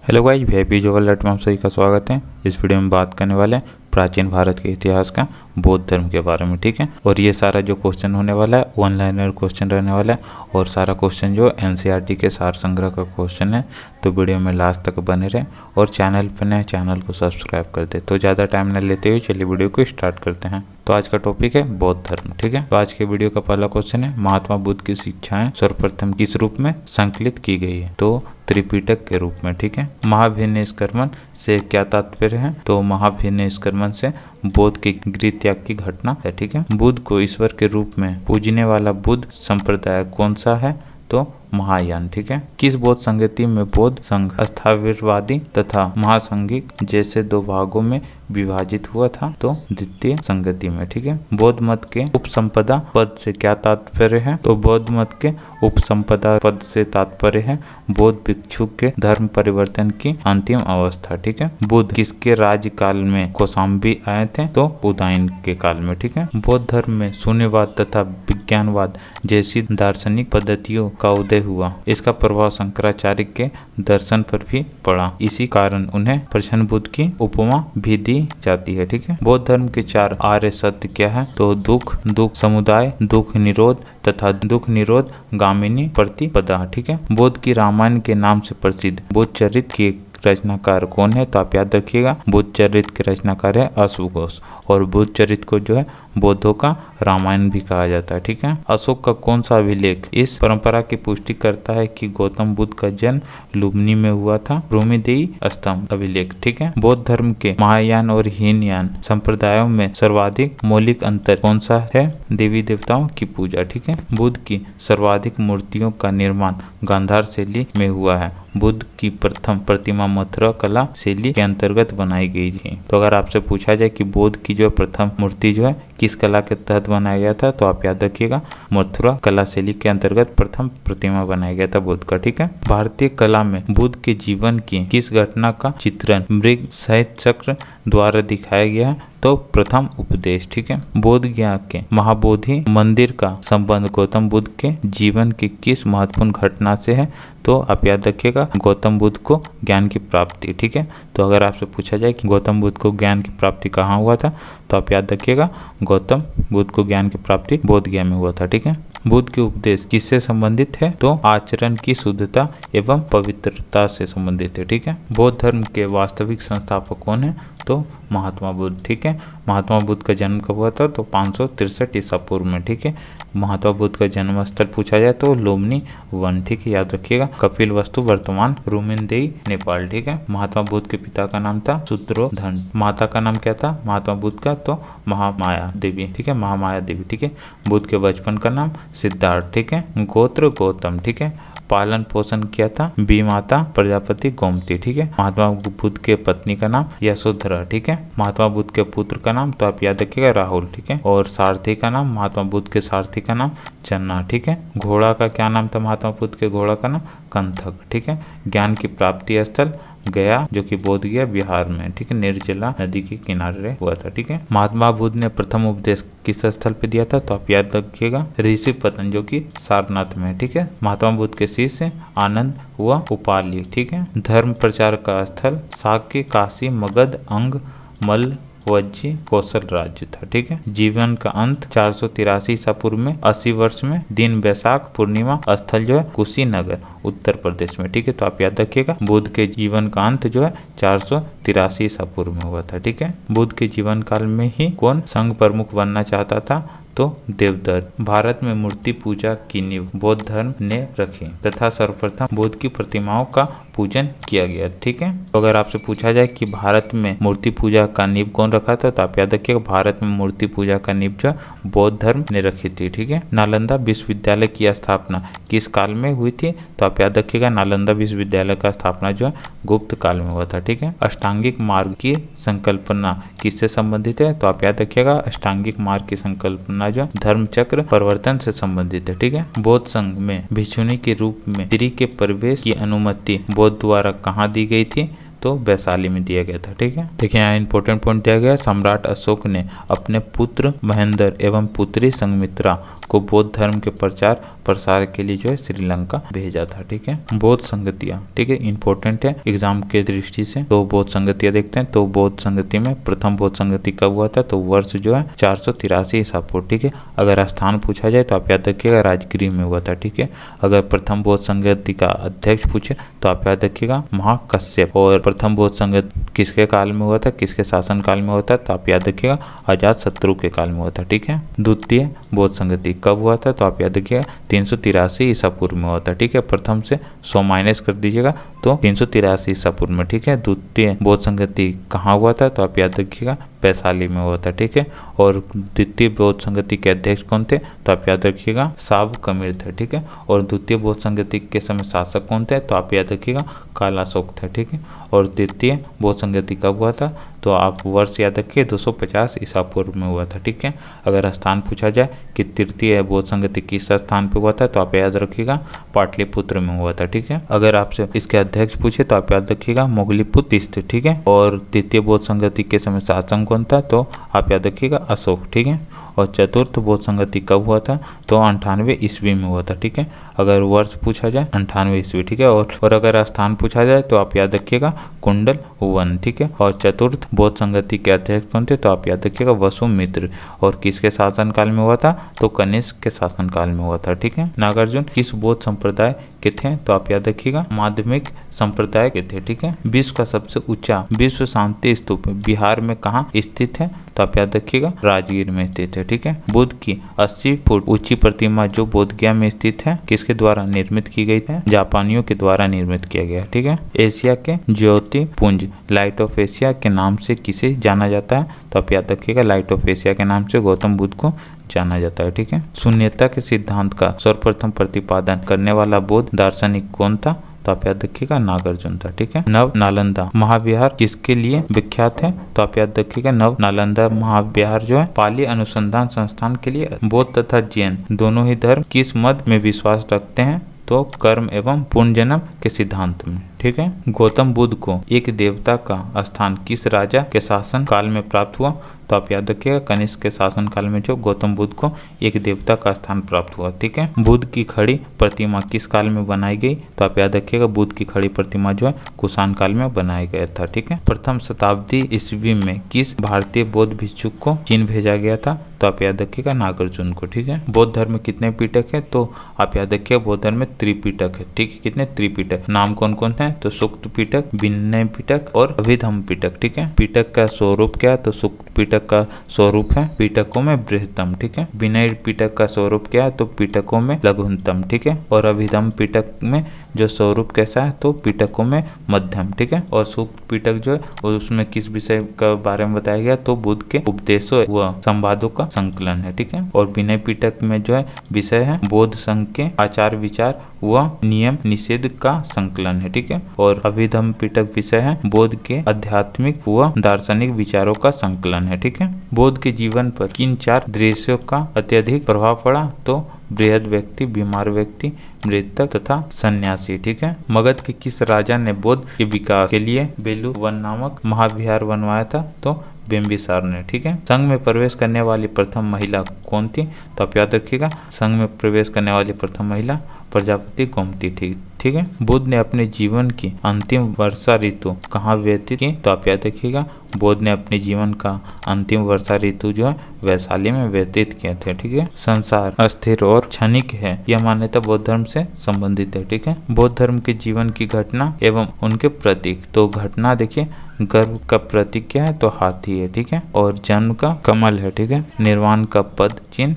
Hello guys, VIP जोगल dot में आप सभी का स्वागत है। इस वीडियो में बात करने वाले हैं प्राचीन भारत के इतिहास का बौद्ध धर्म के बारे में, ठीक है। और ये सारा जो क्वेश्चन होने वाला है वन लाइनर क्वेश्चन रहने वाला है और सारा क्वेश्चन जो एनसीईआरटी के सार संग्रह का क्वेश्चन है। तो वीडियो में लास्ट तक बने रहें और चैनल पर नए चैनल को सब्सक्राइब कर दे। तो ज़्यादा टाइम न लेते हुए चलिए वीडियो को स्टार्ट करते हैं। तो आज का टॉपिक है बौद्ध धर्म, ठीक है। तो आज के वीडियो का पहला क्वेश्चन है, महात्मा बुद्ध की शिक्षाएं सर्वप्रथम किस रूप में संकलित की गई है? तो त्रिपिटक के रूप में, ठीक है। महाभिनिष्क्रमण से क्या तात्पर्य है? तो महाभिनिष्क्रमण से बौद्ध के गृह त्याग की घटना है, ठीक है। बुद्ध को ईश्वर के रूप में पूजने वाला बुद्ध संप्रदाय कौन सा है? तो महायान, ठीक है। किस बौद्ध संगति में बौद्ध संघ अस्थाविरवादी तथा महासंघिक जैसे दो भागों में विभाजित हुआ था? तो द्वितीय संगति में, ठीक है। बौद्ध मत के उपसंपदा पद से क्या तात्पर्य है? तो बौद्ध मत के उपसंपदा पद से तात्पर्य है बौद्ध भिक्षु के धर्म परिवर्तन की अंतिम अवस्था, ठीक है। बुद्ध किसके राज्य काल में कौशाम्बी आए थे? तो उदयन के काल में, ठीक है। बौद्ध धर्म में शून्यवाद तथा विज्ञानवाद जैसी दार्शनिक पद्धतियों का उदय हुआ। इसका प्रभाव शंकराचार्य के दर्शन पर भी पड़ा। इसी कारण उन्हें प्रसन्न बुद्ध की उपमा भी दी जाती है, ठीक है। बौद्ध धर्म के 4 आर्य सत्य क्या है? तो दुख समुदाय, दुख निरोध तथा दुख निरोध गामिनी प्रतिपदा, ठीक है। बुद्ध की रामायण के नाम से प्रसिद्ध बुद्ध चरित्र के रचनाकार कौन है? तो आप याद रखिएगा, बुद्ध चरित्र के रचनाकार है अशोक घोष। और बुद्ध चरित्र को जो है बौद्धों का रामायण भी कहा जाता है, ठीक है। अशोक का कौन सा अभिलेख इस परंपरा की पुष्टि करता है कि गौतम बुद्ध का जन्म लुम्बिनी में हुआ था? भूमिदेयी स्तंभ अभिलेख, ठीक है। बौद्ध धर्म के महायान और हीनयान संप्रदायों में सर्वाधिक मौलिक अंतर कौन सा है? देवी देवताओं की पूजा, ठीक है। बुद्ध की सर्वाधिक मूर्तियों का निर्माण गांधार शैली में हुआ है। बुद्ध की प्रथम प्रतिमा मथुरा कला शैली के अंतर्गत बनाई गई थी। तो अगर आपसे पूछा जाए कि बुद्ध की जो प्रथम मूर्ति जो है किस कला के तहत बनाया गया था? तो आप याद रखिएगा, मथुरा कला शैली के अंतर्गत प्रथम प्रतिमा बनाया गया था बुद्ध का, ठीक है। भारतीय कला में बुद्ध के जीवन की किस घटना का चित्रण मृग साहित्य चक्र द्वारा दिखाया गया है? तो प्रथम उपदेश, ठीक है। बोध गया के महाबोधि मंदिर का संबंध गौतम बुद्ध के जीवन की किस महत्वपूर्ण घटना से है? तो आप याद रखिएगा, गौतम बुद्ध को ज्ञान की प्राप्ति, ठीक है। तो अगर आपसे पूछा जाए कि गौतम बुद्ध को ज्ञान की प्राप्ति कहाँ हुआ था? तो आप याद रखिएगा, गौतम बुद्ध को ज्ञान की प्राप्ति बोध गया में हुआ था, ठीक है। बुद्ध के उपदेश किससे संबंधित है? तो आचरण की शुद्धता एवं पवित्रता से संबंधित है, ठीक है। बौद्ध धर्म के वास्तविक संस्थापक कौन है? तो महात्मा बुद्ध, ठीक है। महात्मा बुद्ध का जन्म कब हुआ था? तो 563 ईसा पूर्व में, ठीक है। महात्मा बुद्ध का जन्म स्थल पूछा जाए तो लुम्बिनी वन, ठीक है, याद रखिएगा। कपिल वस्तु वर्तमान रूमिनदेई नेपाल, ठीक है। महात्मा बुद्ध के पिता का नाम था शूद्रोधन। माता का नाम क्या था महात्मा बुद्ध का? तो महामाया देवी, ठीक है, महामाया देवी, ठीक है। बुद्ध के बचपन का नाम सिद्धार्थ, ठीक है। गोत्र गौतम, ठीक है। पालन पोषण किया था बीमाता प्रजापति गोमती, ठीक है। महात्मा बुद्ध के पत्नी का नाम यशोधरा, ठीक है। महात्मा बुद्ध के पुत्र का नाम तो आप याद रखिएगा राहुल, ठीक है। और सारथी का नाम महात्मा बुद्ध के सारथी का नाम चन्ना, ठीक है। घोड़ा का क्या नाम था महात्मा बुद्ध के? घोड़ा का नाम कंथक, ठीक है। ज्ञान की प्राप्ति स्थल गया, जो कि बोध गया बिहार में, ठीक है, निर्जला नदी के किनारे हुआ था, ठीक है। महात्मा बुद्ध ने प्रथम उपदेश किस स्थल पे दिया था? तो आप याद रखिएगा ऋषिपतन, जो कि सारनाथ में, ठीक है। महात्मा बुद्ध के शिष्य आनंद हुआ उपाली, ठीक है। धर्म प्रचार का स्थल साक्य, काशी, मगध, अंग, मल्ल, वज्जी, कौशल राज्य था, ठीक है। जीवन का अंत 483 ईसा पूर्व में 80 वर्ष में दिन वैशाख पूर्णिमा स्थल जो है कुशीनगर उत्तर प्रदेश में, ठीक है। तो आप याद रखिएगा बुद्ध के जीवन का अंत जो है 483 ईसा पूर्व में हुआ था, ठीक है। बुद्ध के जीवन काल में ही कौन संघ प्रमुख बनना चाहता था? तो देवदत्त। भारत में मूर्ति पूजा की नींव बौद्ध धर्म ने रखी तथा सर्वप्रथम बुद्ध की प्रतिमाओं का पूजन किया गया, ठीक है। तो अगर आपसे पूछा जाए कि भारत में मूर्ति पूजा का नींव कौन रखा था? तो आप याद रखिएगा, भारत में मूर्ति पूजा का नींव जो बौद्ध धर्म ने रखी थी, ठीक है। नालंदा विश्वविद्यालय की स्थापना किस काल में हुई थी? तो आप याद रखिएगा, नालंदा विश्वविद्यालय का स्थापना जो है गुप्त काल में हुआ था, ठीक है। अष्टांगिक मार्ग की संकल्पना किससे संबंधित है? तो आप याद रखिएगा, अष्टांगिक मार्ग की संकल्पना जो धर्म चक्र परिवर्तन से संबंधित है, ठीक है। बौद्ध संघ में भिक्षुनी के रूप में स्त्री के प्रवेश की अनुमति बौद्ध द्वारा कहाँ दी गई थी? तो वैशाली में दिया गया था, ठीक है। देखिए यहाँ इंपॉर्टेंट पॉइंट दिया गया, सम्राट अशोक ने अपने पुत्र महेंद्र एवं पुत्री संघमित्रा को बौद्ध धर्म के प्रचार प्रसार के लिए जो है श्रीलंका भेजा था। ठीक है, बौद्ध संगतियाँ, ठीक है, इंपॉर्टेंट है एग्जाम के दृष्टि से। तो बौद्ध संगतियाँ देखते हैं। तो बौद्ध संगति में प्रथम बौद्ध संगति कब हुआ था? तो वर्ष जो है 483 ईसा पूर्व। ठीक है, अगर स्थान पूछा जाए तो आप याद रखिएगा राजगृह में हुआ था। ठीक है, अगर प्रथम बौद्ध संगति का अध्यक्ष पूछे तो आप याद रखिएगा महाकश्यप। और प्रथम बौद्ध संगत किसके काल में हुआ था, किसके शासन काल में हुआ था? तो आप याद रखिएगा अजात शत्रु के काल में हुआ था। ठीक है, द्वितीय बौद्ध संगति कब हुआ था? तो आप याद रखिएगा 383 ईसा पूर्व में हुआ था। ठीक है, प्रथम से 100 माइनस कर दीजिएगा तो 383 ईसा पूर्व में। ठीक है, द्वितीय बौद्ध संगति कहाँ हुआ था? तो आप याद रखिएगा वैशाली में हुआ था। ठीक है, और द्वितीय बौद्ध संगति के अध्यक्ष कौन थे? तो आप याद रखिएगा साव कबीर थे। ठीक है, और द्वितीय बौद्ध संगति के समय शासक कौन थे? तो आप याद रखिएगा काला अशोक थे। ठीक है, और द्वितीय बौद्ध संगति कब हुआ था? तो आप वर्ष याद रखिए 250 ईसा पूर्व में हुआ था। ठीक है, अगर स्थान पूछा जाए कि तृतीय बौद्ध संगति किस स्थान पे हुआ था? तो आप याद रखिएगा पाटलिपुत्र में हुआ था। ठीक है, अगर आपसे इसके अध्यक्ष पूछे तो आप याद रखिएगा मोगलीपुत्र तीस्थ। ठीक है, और द्वितीय बौद्ध संगति के समय शासक कौन था? तो आप याद रखिएगा अशोक। ठीक है, और चतुर्थ बौद्ध संगति कब हुआ था? तो 98 ईस्वी में हुआ था। ठीक है, अगर वर्ष पूछा जाए 98 ईस्वी। ठीक है, और अगर स्थान पूछा जाए तो आप याद रखिएगा कुंडल वन। ठीक है, और चतुर्थ बौद्ध संगति के अध्यक्ष कौन थे? तो आप याद रखिएगा वसुमित्र। और किसके शासन काल में हुआ था? तो कनिष्क के शासन काल में हुआ था। ठीक है, नागार्जुन किस बौद्ध संप्रदाय के थे? तो आप याद रखिएगा माध्यमिक संप्रदाय के थे। ठीक है, विश्व का सबसे ऊंचा विश्व शांति स्तूप बिहार में कहाँ स्थित है? तो आप याद रखिएगा राजगीर में स्थित है। ठीक है, बुद्ध की 80 फुट ऊंची प्रतिमा जो बोधगया में स्थित है किसके द्वारा निर्मित की गई है? जापानियों के द्वारा निर्मित किया गया। ठीक है, एशिया के ज्योति पुंज लाइट ऑफ एशिया के नाम से किसे जाना जाता है? तो आप याद रखिएगा लाइट ऑफ एशिया के नाम से गौतम बुद्ध को जाना जाता है। ठीक है, शून्यता के सिद्धांत का सर्वप्रथम प्रतिपादन करने वाला बौद्ध दार्शनिक कौन था? तो आप याद रखिएगा नागार्जुन था। ठीक है, नव नालंदा महाविहार किसके लिए विख्यात है? तो आप याद रखिएगा नव नालंदा महाविहार जो है पाली अनुसंधान संस्थान के लिए। बौद्ध तथा जैन दोनों ही धर्म किस मत में विश्वास रखते हैं? तो कर्म एवं पुनर्जन्म के सिद्धांत में। ठीक है, गौतम बुद्ध को एक देवता का स्थान किस राजा के शासन काल में प्राप्त हुआ? तो आप याद रखिएगा कनिष्क के शासन काल में जो गौतम बुद्ध को एक देवता का स्थान प्राप्त हुआ। ठीक है, बुद्ध की खड़ी प्रतिमा किस काल में बनाई गई? तो आप याद रखिएगा बुद्ध की खड़ी प्रतिमा जो है कुषाण काल में बनाया गया था। ठीक है, प्रथम शताब्दी ईस्वी में किस भारतीय बौद्ध भिक्षुक को चीन भेजा गया था? तो आप याद रखिएगा नागार्जुन को। ठीक है, बौद्ध धर्म में कितने पीठक है? तो आप याद रखिएगा बौद्ध धर्म में त्रिपीठक है। ठीक है, कितने त्रिपीठक? नाम कौन कौन है? तो सुक्त पीठक, विनय पीठक और अभिधम्म पीठक। ठीक है, पीठक का स्वरूप क्या है? तो सुक्त पीठक का स्वरूप है पीठकों में बृहत्तम। ठीक है, विनय पीठक का स्वरूप क्या है? तो पीठकों में लघुतम। ठीक है, और अभिधम्म पीठक में जो स्वरूप कैसा है? तो पीठकों में मध्यम। ठीक है, और सुक्त पीठक जो है उसमें किस विषय का बारे में बताया गया? तो बुद्ध के उपदेशों व संवादों का संकलन है। ठीक है, और विनय पीठक में जो है विषय है बौद्ध संघ के आचार विचार व नियम निषेध का संकलन है। ठीक है, और अभिधम्म पीठक विषय है बौद्ध के आध्यात्मिक व दार्शनिक विचारों का संकलन है। ठीक है, बौद्ध के जीवन पर किन 4 दृश्यों का अत्यधिक प्रभाव पड़ा? तो बृहद व्यक्ति, बीमार व्यक्ति, मृतक तथा सन्यासी। ठीक है, मगध के किस राजा ने बौद्ध के विकास के लिए बेलू वन नामक महाविहार बनवाया था? तो बिंबिसार ने। ठीक है, संघ में प्रवेश करने वाली प्रथम महिला कौन थी? तो आप याद रखिएगा संघ में प्रवेश करने वाली प्रथम महिला प्रजापति गोमती थी। ठीक है, बुद्ध ने अपने जीवन की अंतिम वर्षा ऋतु कहाँ व्यतीत की? तो आप याद रखिएगा बुद्ध ने अपने जीवन का अंतिम वर्षा ऋतु जो है वैशाली में व्यतीत किए थे। ठीक है, संसार अस्थिर और क्षणिक है यह मान्यता बौद्ध धर्म से संबंधित है। ठीक है, बौद्ध धर्म के जीवन की घटना एवं उनके प्रतीक। तो घटना देखिए गर्भ का प्रतीक क्या है? तो हाथी है। ठीक है, और जन्म का कमल है। ठीक है, निर्वाण का पद चिन्ह,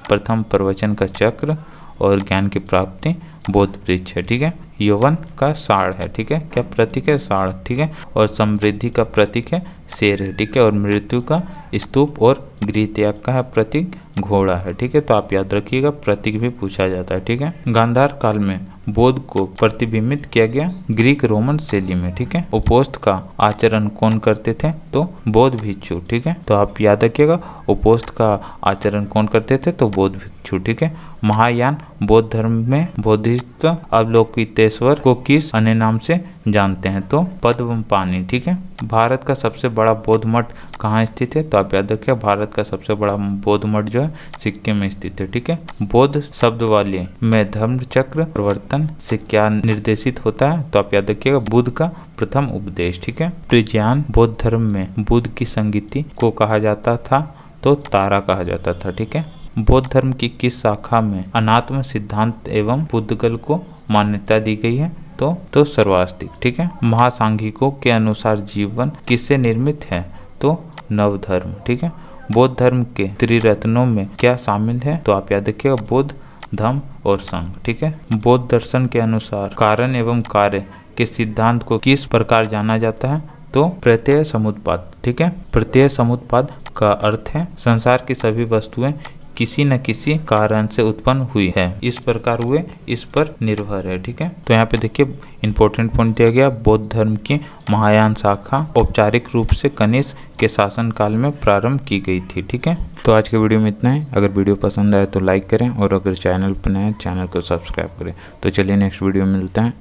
प्रथम प्रवचन का चक्र और ज्ञान की प्राप्ति बौद्ध वृक्ष है। ठीक है, यौवन का साढ़ है। ठीक है, क्या प्रतीक है? साढ़। ठीक है, और समृद्धि का प्रतीक है शेर है। ठीक है, और मृत्यु का स्तूप और गृह त्याग का है प्रतीक घोड़ा है। ठीक है, तो आप याद रखिएगा प्रतीक भी पूछा जाता है। ठीक है, गांधार काल में बौद्ध को प्रतिबिंबित किया गया ग्रीक रोमन शैली में। ठीक है, उपोस्त का आचरण कौन करते थे? तो बौद्ध भिक्षु। ठीक है, तो आप याद रखिएगा उपोस्त का आचरण कौन करते थे? तो बौद्ध भिक्षु। ठीक है। महायान बौद्ध धर्म में बोधिसत्व अवलोकितेश्वर को किस अन्य नाम से जानते हैं? तो पद्मपाणि। ठीक है। भारत का सबसे बड़ा बौद्ध मठ कहाँ स्थित है? तो आप याद रखिए भारत का सबसे बड़ा बौद्ध मठ जो है सिक्किम में स्थित है। ठीक है। बौद्ध शब्दावली में धर्म चक्र परिवर्तन से क्या निर्देशित होता है? तो आप याद रखिएगा बुद्ध का प्रथम उपदेश। ठीक है। प्रज्ञान बौद्ध धर्म में बुद्ध की संगति को कहा जाता था? तो तारा कहा जाता था। ठीक है। बौद्ध धर्म की किस शाखा में अनात्म सिद्धांत एवं पुद्गल को मान्यता दी गई है? तो सर्वास्तिक। ठीक है। महासांघिकों के अनुसार जीवन किससे निर्मित है? तो नवधर्म। ठीक है। बौद्ध धर्म के त्रिरत्नों में क्या शामिल है? तो आप याद रखिएगा बुद्ध, धम्म और संघ। ठीक है। बौद्ध दर्शन के अनुसार कारण एवं कार्य के सिद्धांत को किस प्रकार जाना जाता है? तो प्रत्यय समुत्पाद। ठीक है। प्रत्यय समुत्पाद का अर्थ है संसार की सभी वस्तुएं किसी न किसी कारण से उत्पन्न हुई है, इस प्रकार हुए इस पर निर्भर है। ठीक है। तो यहाँ पे देखिए इंपॉर्टेंट पॉइंट दिया गया, बौद्ध धर्म की महायान शाखा औपचारिक रूप से कनिष्क के शासन काल में प्रारंभ की गई थी। ठीक है। तो आज के वीडियो में इतना है। अगर वीडियो पसंद आए तो लाइक करें और अगर चैनल पर नए हैं चैनल को सब्सक्राइब करें। तो चलिए नेक्स्ट वीडियो में मिलते हैं।